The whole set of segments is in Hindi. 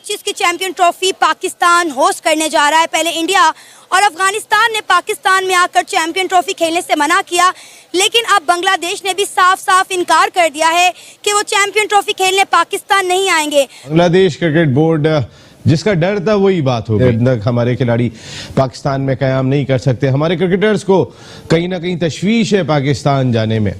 2025 की चैंपियन ट्रॉफी पाकिस्तान होस्ट करने जा रहा है। पहले इंडिया और अफगानिस्तान ने पाकिस्तान में आकर चैंपियन ट्रॉफी खेलने से मना किया, लेकिन अब बांग्लादेश ने भी साफ साफ इनकार कर दिया है कि वो चैंपियन ट्रॉफी खेलने पाकिस्तान नहीं आएंगे। बांग्लादेश क्रिकेट बोर्ड जिसका डर था वही बात हो गई। हमारे खिलाड़ी पाकिस्तान में कयाम नहीं कर सकते, हमारे क्रिकेटर्स को कहीं ना कहीं तशवीश है पाकिस्तान जाने में।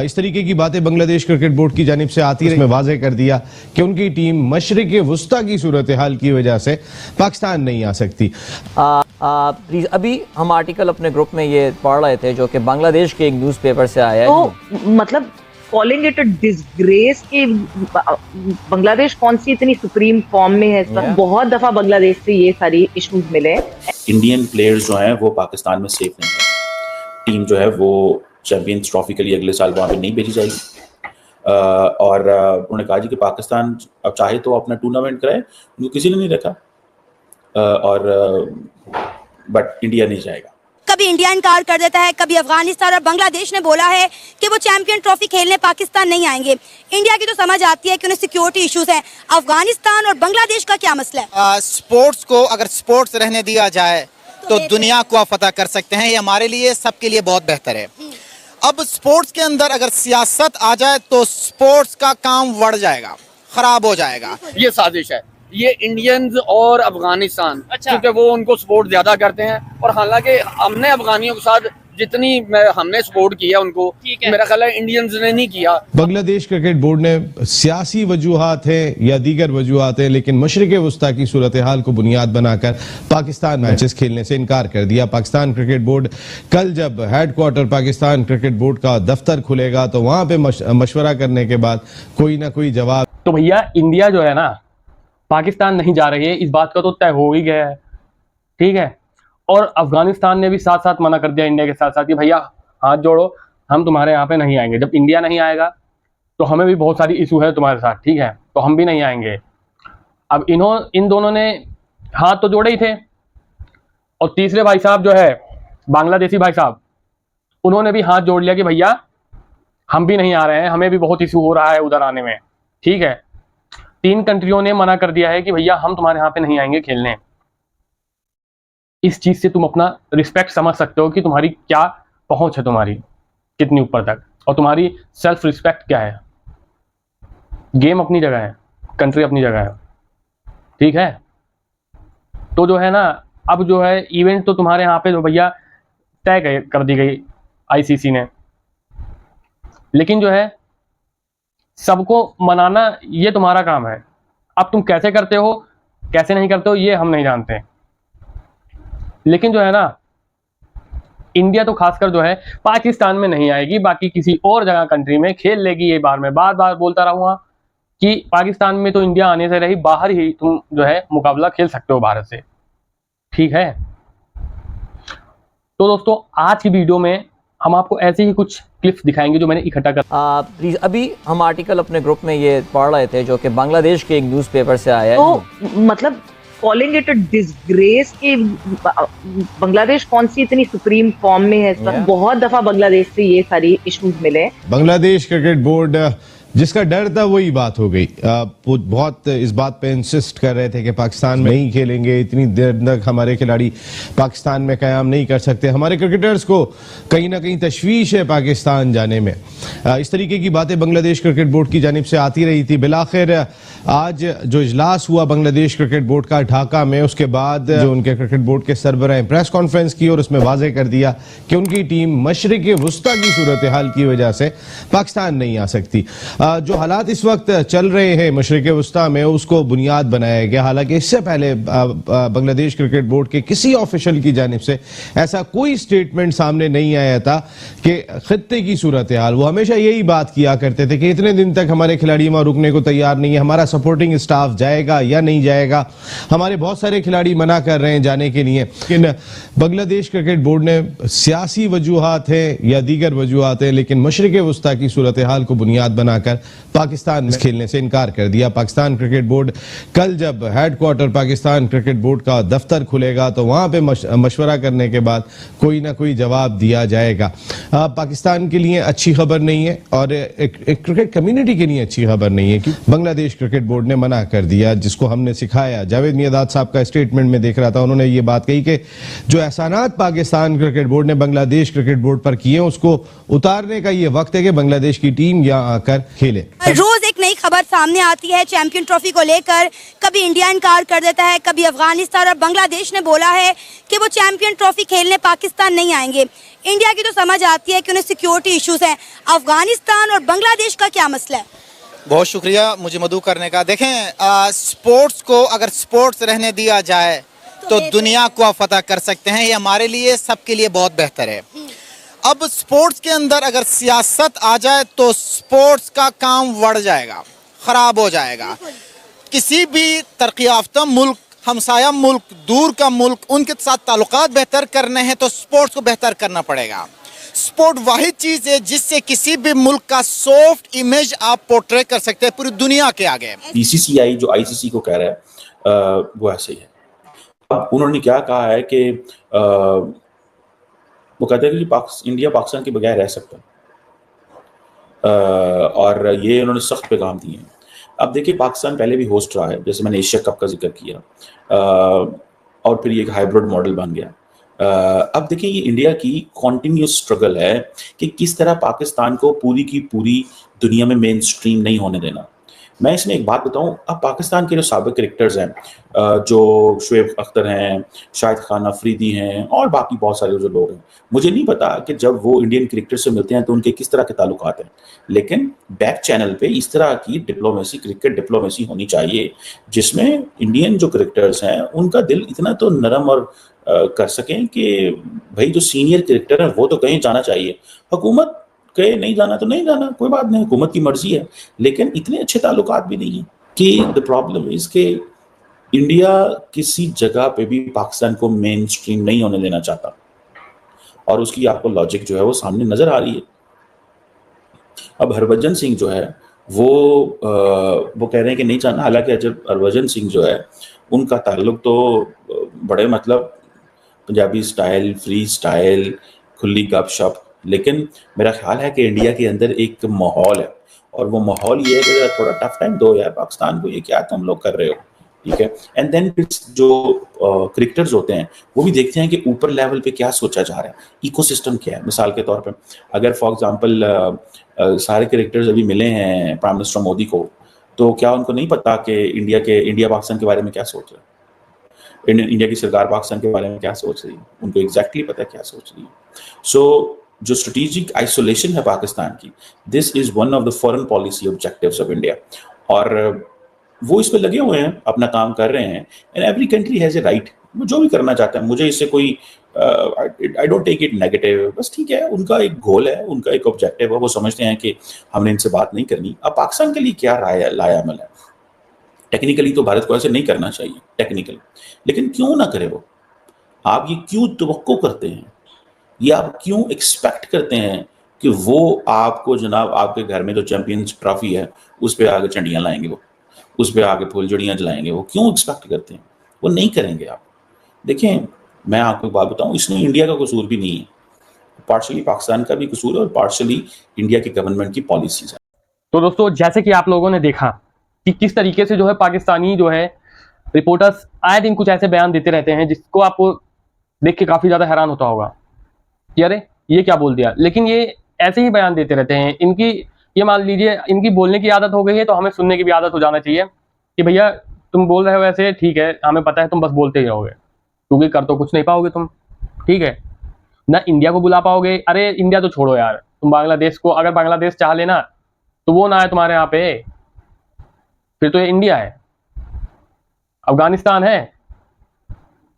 इस तरीके की बातें बांग्लादेश क्रिकेट बोर्ड की जानिब से आती रही। वाज़ेह कर दिया कि उनकी टीम मशरिक़ वुस्ता की सूरत हाल की वजह से पाकिस्तान नहीं आ सकती। अभी हम आर्टिकल अपने ग्रुप में ये पढ़ रहे थे जो कि बांग्लादेश के एक न्यूज़पेपर से आया है। तो मतलब कॉलिंग इट अ डिसग्रेस कि बांग्लादेश कौन सी इतनी सुप्रीम फॉर्म में है। बहुत दफा बांग्लादेश से ये सारी इश्यूज मिले। इंडियन प्लेयर्स जो हैं वो पाकिस्तान में सेफ नहीं है। टीम जो है वो चैंपियंस ट्रॉफी के लिए अगले साल वहाँ पे नहीं भेजी जाएगी। और उन्होंने कहा जी कि पाकिस्तान अब चाहे तो अपना टूर्नामेंट कराए, उनको किसी ने नहीं रखा, बट इंडिया नहीं जाएगा। कभी इंडिया इनकार कर देता है, कभी अफगानिस्तान और बांग्लादेश ने बोला है कि वो चैंपियन ट्रॉफी खेलने पाकिस्तान नहीं आएंगे। इंडिया की तो समझ आती है कि उन्हें सिक्योरिटी इश्यूज हैं। अफगानिस्तान और बांग्लादेश का क्या मसला है? स्पोर्ट्स को अगर स्पोर्ट्स रहने दिया जाए तो दुनिया को आप फतह कर सकते हैं। ये हमारे लिए सबके लिए बहुत बेहतर है। अब स्पोर्ट्स के अंदर अगर सियासत आ जाए तो स्पोर्ट्स का काम बढ़ जाएगा, खराब हो जाएगा। ये साजिश है, ये इंडियंस और अफगानिस्तान, क्योंकि वो उनको सपोर्ट ज्यादा करते हैं। और हालांकि हमने अफगानियों के साथ जितनी हमने सपोर्ट किया उनको, मेरा ख्याल है इंडियंस ने नहीं किया। बांग्लादेश क्रिकेट बोर्ड ने सियासी वजूहात है या दीगर वजूहात है, लेकिन मशरिक़ वुस्ता की सूरत हाल को बुनियाद बनाकर पाकिस्तान मैचेस खेलने से इनकार कर दिया। पाकिस्तान क्रिकेट बोर्ड कल जब हेडक्वार्टर पाकिस्तान क्रिकेट बोर्ड का दफ्तर खुलेगा तो वहां पे मशवरा करने के बाद कोई ना कोई जवाब। तो भैया इंडिया जो है ना पाकिस्तान नहीं जा रही है, इस बात का तो तय हो ही गया है, ठीक है। और अफगानिस्तान ने भी साथ साथ मना कर दिया इंडिया के साथ साथ कि भैया हाथ जोड़ो, हम तुम्हारे यहाँ पे नहीं आएंगे। जब इंडिया नहीं आएगा तो हमें भी बहुत सारी इशू है तुम्हारे साथ, ठीक है, तो हम भी नहीं आएंगे। अब इन दोनों ने हाथ तो जोड़े ही थे, और तीसरे भाई साहब जो है बांग्लादेशी भाई साहब, उन्होंने भी हाथ जोड़ लिया कि भैया हम भी नहीं आ रहे हैं, हमें भी बहुत इशू हो रहा है उधर आने में, ठीक है। 3 कंट्रियों ने मना कर दिया है कि भैया हम तुम्हारे यहाँ पे नहीं आएंगे खेलने। इस चीज से तुम अपना रिस्पेक्ट समझ सकते हो कि तुम्हारी क्या पहुंच है, तुम्हारी कितनी ऊपर तक, और तुम्हारी सेल्फ रिस्पेक्ट क्या है। गेम अपनी जगह है, कंट्री अपनी जगह है, ठीक है। तो जो है ना, अब जो है इवेंट तो तुम्हारे यहाँ पे जो भैया तय कर दी गई आईसीसी ने, लेकिन जो है सबको मनाना ये तुम्हारा काम है। अब तुम कैसे करते हो कैसे नहीं करते हो ये हम नहीं जानते, लेकिन जो है ना इंडिया तो खासकर जो है पाकिस्तान में नहीं आएगी, बाकी किसी और जगह कंट्री में खेल लेगी। ये बार मैं बार बार बोलता रहूँगा कि पाकिस्तान में तो इंडिया आने से रही, बाहर ही तुम जो है मुकाबला खेल सकते हो भारत से, ठीक है। तो दोस्तों आज की वीडियो में हम आपको ऐसे ही कुछ क्लिप्स दिखाएंगे जो मैंने इकट्ठा कर। अभी हम आर्टिकल अपने ग्रुप में ये पढ़ रहे थे जो कि बांग्लादेश के एक न्यूज़पेपर से आया है। तो मतलब कॉलिंग इट अ डिसग्रेस कि बांग्लादेश कौन सी इतनी सुप्रीम फॉर्म में है। बहुत दफा बांग्लादेश से ये सारी इश्यूज मिले। बांग्लादेश क्रिकेट बोर्ड जिसका डर था वही बात हो गई। वो बहुत इस बात पे इंसिस्ट कर रहे थे कि पाकिस्तान में नहीं खेलेंगे, इतनी देर तक हमारे खिलाड़ी पाकिस्तान में कयाम नहीं कर सकते, हमारे क्रिकेटर्स को कहीं ना कहीं तशवीश है पाकिस्तान जाने में। इस तरीके की बातें बांग्लादेश क्रिकेट बोर्ड की जानिब से आती रही थी। बिलाखिर आज जो इजलास हुआ बांग्लादेश क्रिकेट बोर्ड का ढाका में, उसके बाद जो उनके क्रिकेट बोर्ड के सरबराह प्रेस कॉन्फ्रेंस की और उसमें वाज़ेह कर दिया कि उनकी टीम मशरिक़ वुस्ता की सूरत हाल की वजह से पाकिस्तान नहीं आ सकती। जो हालात इस वक्त चल रहे हैं मशरिक़ वुस्ता में, उसको बुनियाद बनाया गया। हालांकि इससे पहले बांग्लादेश क्रिकेट बोर्ड के किसी ऑफिशियल की जानिब से ऐसा कोई स्टेटमेंट सामने नहीं आया था कि खित्ते की सूरत हाल। वो हमेशा यही बात किया करते थे कि इतने दिन तक हमारे खिलाड़ी वहां रुकने को तैयार नहीं है, हमारा सपोर्टिंग स्टाफ जाएगा या नहीं जाएगा। हमारे बहुत सारे खिलाड़ी मना कर रहे हैं जाने के लिए, लेकिन बांग्लादेश क्रिकेट बोर्ड ने सियासी वजूहात है या दीगर वजूहात है, लेकिन मशरिक़ वुस्ता की सूरत हाल को बुनियाद बनाकर आकर पाकिस्तान में खेलने से इनकार कर दिया। पाकिस्तान क्रिकेट बोर्ड कल जब हेडक्वार्टर पाकिस्तान क्रिकेट बोर्ड का दफ्तर खुलेगा तो वहां पे मशवरा करने के बाद कोई ना कोई जवाब दिया जाएगा। पाकिस्तान के लिए अच्छी खबर नहीं है और एक क्रिकेट कम्युनिटी के लिए अच्छी खबर नहीं है कि बांग्लादेश क्रिकेट बोर्ड ने मना कर दिया, जिसको हमने सिखाया। जावेद मियादाद साहब का स्टेटमेंट में देख रहा था, उन्होंने ये बात कही कि जो एहसानात पाकिस्तान क्रिकेट बोर्ड ने बांग्लादेश क्रिकेट बोर्ड पर किए उसको उतारने का ये वक्त है कि बांग्लादेश की टीम यहाँ आकर खेले। रोज एक नई खबर सामने आती है चैंपियन ट्रॉफी को लेकर। कभी इंडिया इनकार कर देता है, कभी अफगानिस्तान, और बांग्लादेश ने बोला है कि वो चैंपियन ट्रॉफी खेलने पाकिस्तान नहीं आएंगे। इंडिया की तो समझ आती है कि उन्हें सिक्योरिटी इश्यूज हैं। अफगानिस्तान और बांग्लादेश का क्या मसला है? बहुत शुक्रिया मुझे मदऊ करने का। देखें, स्पोर्ट्स को अगर स्पोर्ट्स रहने दिया जाए तो दुनिया को आप फतह कर सकते हैं। ये हमारे लिए, सबके लिए बहुत बेहतर है। अब स्पोर्ट्स के अंदर अगर सियासत आ जाए तो स्पोर्ट्स का काम बढ़ जाएगा, ख़राब हो जाएगा। किसी भी तरक्की याफ्ता मुल्क, हमसाया मुल्क, दूर का मुल्क, उनके साथ ताल्लुकात बेहतर करने हैं तो स्पोर्ट्स को बेहतर करना पड़ेगा। स्पोर्ट वाहिद चीज़ है जिससे किसी भी मुल्क का सॉफ्ट इमेज आप पोर्ट्रे कर सकते हैं पूरी दुनिया के आगे। बीसीसीआई जो आईसीसी को कह रहा है वो ऐसे ही है। अब उन्होंने क्या कहा है कि वो कहते हैं कि इंडिया पाकिस्तान के बगैर रह सकता है, और ये उन्होंने सख्त पैगाम दिए हैं। अब देखिए, पाकिस्तान पहले भी होस्ट रहा है, जैसे मैंने एशिया कप का जिक्र किया, और फिर ये एक हाइब्रिड मॉडल बन गया। अब देखिए, ये इंडिया की कॉन्टिन्यूस स्ट्रगल है कि किस तरह पाकिस्तान को पूरी की पूरी दुनिया में मेन स्ट्रीम नहीं होने देना। मैं इसमें एक बात बताऊं, अब पाकिस्तान के जो साबिक क्रिकेटर्स हैं, जो शुएब अख्तर हैं, शाहिद खान अफरीदी हैं, और बाकी बहुत सारे जो लोग हैं, मुझे नहीं पता कि जब वो इंडियन क्रिकेटर से मिलते हैं तो उनके किस तरह के ताल्लुकात हैं, लेकिन बैक चैनल पे इस तरह की डिप्लोमेसी, क्रिकेट डिप्लोमेसी होनी चाहिए जिसमें इंडियन जो क्रिकेटर्स हैं उनका दिल इतना तो नरम और कर सकें कि भाई जो सीनियर क्रिकेटर है वो तो कहीं जाना चाहिए, हुकूमत कहे नहीं जाना तो नहीं जाना, कोई बात नहीं, हुकूमत की मर्जी है, लेकिन इतने अच्छे ताल्लुकात भी नहीं है। कि द प्रॉब्लम इज के इंडिया किसी जगह पे भी पाकिस्तान को मेन स्ट्रीम नहीं होने देना चाहता, और उसकी आपको लॉजिक जो है वो सामने नजर आ रही है। अब हरभजन सिंह जो है वो कह रहे हैं कि नहीं जाना, हालांकि जब हरभजन सिंह जो है उनका ताल्लुक तो बड़े मतलब पंजाबी स्टाइल, फ्री स्टाइल, खुली गपशप, लेकिन मेरा ख्याल है कि इंडिया के अंदर एक माहौल है, और वो माहौल ये है कि थोड़ा टफ टाइम दो यार पाकिस्तान को, ये क्या तुम लोग कर रहे हो, ठीक है। एंड देन जो क्रिकेटर्स होते हैं वो भी देखते हैं कि ऊपर लेवल पे क्या सोचा जा रहा है, इकोसिस्टम क्या है। मिसाल के तौर पे अगर फॉर एग्जांपल सारे क्रिकेटर्स अभी मिले हैं प्राइम मिनिस्टर मोदी को, तो क्या उनको नहीं पता कि इंडिया पाकिस्तान के बारे में क्या सोच रहा है, इंडिया की सरकार पाकिस्तान के बारे में क्या सोच रही है, उनको एग्जैक्टली पता है क्या सोच रही है। सो जो स्ट्रेटेजिक आइसोलेशन है पाकिस्तान की, this is one of the foreign policy objectives of India, और वो इस पे लगे हुए हैं, अपना काम कर रहे हैं। And every country has a right, वो जो भी करना चाहता है, मुझे इससे कोई I don't take it negative, बस ठीक है, उनका एक गोल है, उनका एक ऑब्जेक्टिव है, वो समझते हैं कि हमने इनसे बात नहीं करनी। अब पाकिस्तान के लिए क्या राय लाया अमल है, टेक्निकली तो भारत को ऐसे नहीं करना चाहिए टेक्निकली, लेकिन क्यों ना करे वो, आप ये क्यों तवक्को करते हैं, ये आप क्यों एक्सपेक्ट करते हैं कि वो आपको जनाब आपके घर में जो चैंपियंस ट्रॉफी है उस पर आगे चंडियाँ लाएंगे, वो उस पर आगे फुलझड़ियाँ जलाएंगे, वो क्यों एक्सपेक्ट करते हैं, वो नहीं करेंगे। आप देखें, मैं आपको एक बात बताऊं, इसमें इंडिया का कसूर भी नहीं है, पार्शली पाकिस्तान का भी कसूर है और पार्शली इंडिया की गवर्नमेंट की पॉलिसीज है। तो दोस्तों, जैसे कि आप लोगों ने देखा कि किस तरीके से जो है पाकिस्तानी जो है रिपोर्टर्स आए दिन कुछ ऐसे बयान देते रहते हैं जिसको आपको देख के काफी ज्यादा हैरान होता होगा कि अरे ये क्या बोल दिया, लेकिन ये ऐसे ही बयान देते रहते हैं। इनकी ये मान लीजिए इनकी बोलने की आदत हो गई है, तो हमें सुनने की भी आदत हो जाना चाहिए कि भैया तुम बोल रहे हो ऐसे, ठीक है, हमें पता है तुम बस बोलते ही रहोगे, क्योंकि कर तो कुछ नहीं पाओगे तुम, ठीक है ना, इंडिया को बुला पाओगे। अरे इंडिया तो छोड़ो यार, तुम बांग्लादेश को, अगर बांग्लादेश चाह लेना तो वो ना है तुम्हारे यहाँ पे, फिर तो ये इंडिया है, अफगानिस्तान है,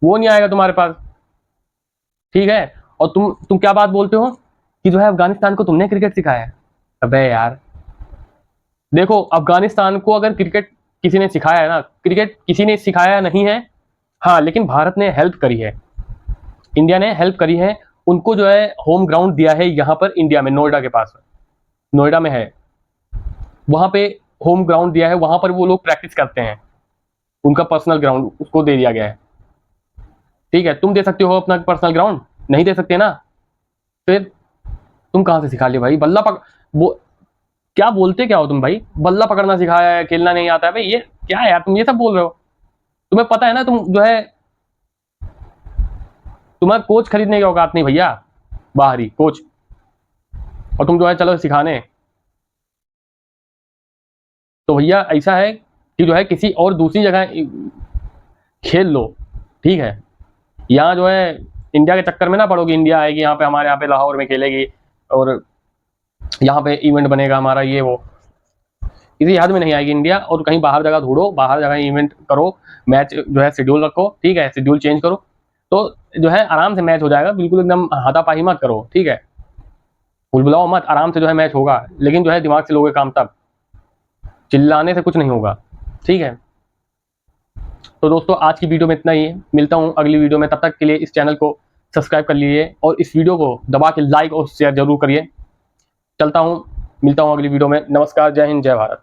वो नहीं आएगा तुम्हारे पास, ठीक है। और तुम क्या बात बोलते हो कि जो है अफगानिस्तान को तुमने क्रिकेट सिखाया है। अबे यार देखो, अफगानिस्तान को अगर क्रिकेट किसी ने सिखाया है ना, क्रिकेट किसी ने सिखाया नहीं है, हाँ, लेकिन भारत ने हेल्प करी है, इंडिया ने हेल्प करी है, उनको जो है होम ग्राउंड दिया है यहाँ पर इंडिया में, नोएडा के पास, नोएडा में है, वहाँ पे होम ग्राउंड दिया है, वहाँ पर वो लोग प्रैक्टिस करते हैं, उनका पर्सनल ग्राउंड उसको दे दिया गया है। ठीक है, तुम दे सकते हो अपना पर्सनल ग्राउंड? नहीं दे सकते ना, फिर तुम कहाँ से सिखा लिया भाई? बल्ला क्या बोलते क्या हो तुम भाई? बल्ला पकड़ना सिखाया है, खेलना नहीं आता है भाई, ये क्या है यार? तुम ये सब बोल रहे हो? तुम्हें पता है ना, तुम जो है तुम्हारा कोच खरीदने की औकात नहीं भैया, बाहरी कोच, और तुम जो है चलो सिखाने। तो भैया ऐसा है कि जो है किसी और दूसरी जगह खेल लो, ठीक है? यहाँ जो है इंडिया के चक्कर में ना पड़ोगी, इंडिया आएगी यहाँ पे, हमारे यहाँ पे लाहौर में खेलेगी और यहाँ पे इवेंट बनेगा हमारा, ये वो, किसी याद में नहीं आएगी इंडिया। और कहीं बाहर जगह ढूंढो, बाहर जगह इवेंट करो, मैच जो है शेड्यूल रखो, ठीक है? शेड्यूल चेंज करो तो जो है आराम से मैच हो जाएगा, बिल्कुल एकदम हाथापाई मत करो, ठीक है? बुलबुलाओ मत, आराम से जो है मैच होगा, लेकिन जो है दिमाग से लोगे काम, तब चिल्लाने से कुछ नहीं होगा, ठीक है? तो दोस्तों आज की वीडियो में इतना ही है, मिलता हूँ अगली वीडियो में, तब तक के लिए इस चैनल को सब्सक्राइब कर लीजिए और इस वीडियो को दबा के लाइक और शेयर जरूर करिए। चलता हूँ, मिलता हूँ अगली वीडियो में। नमस्कार, जय हिंद, जय भारत।